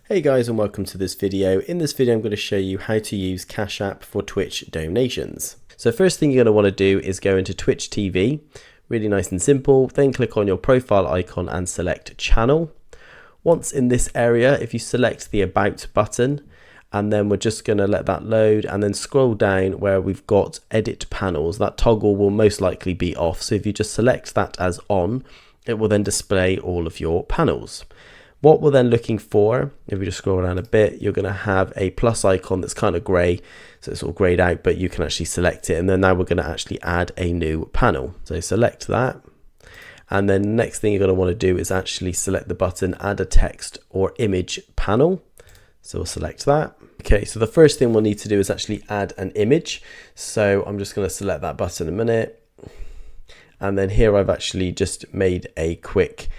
Hey guys, and welcome to this video. In this video I'm going to show you how to use Cash App for Twitch donations. So first thing you're going to want to do is go into Twitch TV, really nice and simple, then click on your profile icon and select channel. Once in this area, if you select the About button, and then we're just going to let that load and then scroll down where we've got edit panels. That toggle will most likely be off, so if you just select that as on, it will then display all of your panels. What we're then looking for, if we just scroll down a bit, you're going to have a plus icon that's kind of grey, so it's all greyed out, but you can actually select it. And then now we're going to actually add a new panel. So select that. And then the next thing you're going to want to do is actually select the button, add a text or image panel. So we'll select that. Okay, so the first thing we'll need to do is actually add an image. So I'm just going to select that button a minute. And then here I've actually just made a quick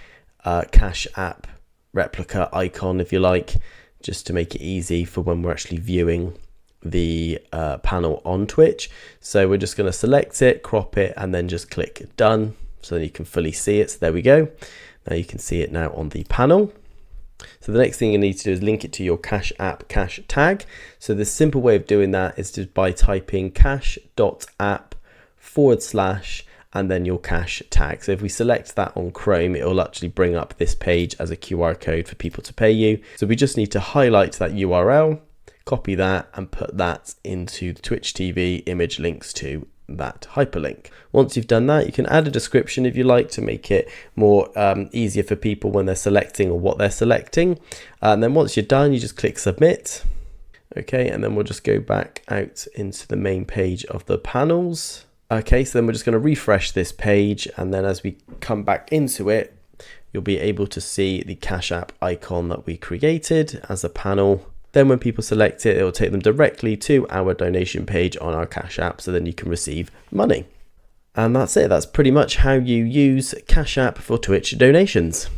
Cash App replica icon, if you like, just to make it easy for when we're actually viewing the panel on Twitch. So we're just going to select it, crop it, and then just click done, so then you can fully see it. So there we go. Now you can see it now on the panel. So the next thing you need to do is link it to your Cash App cash tag. So the simple way of doing that is just by typing cash.app/ and then your cash tag. So if we select that on Chrome, it will actually bring up this page as a QR code for people to pay you. So we just need to highlight that URL, copy that, and put that into the Twitch TV image links to that hyperlink. Once you've done that, you can add a description if you like to make it more easier for people when they're selecting or what they're selecting. And then once you're done, you just click submit. Okay, and then we'll just go back out into the main page of the panels. Okay, so then we're just going to refresh this page, and then as we come back into it, you'll be able to see the Cash App icon that we created as a panel. Then when people select it, it will take them directly to our donation page on our Cash App, so then you can receive money. And that's it. That's pretty much how you use Cash App for Twitch donations.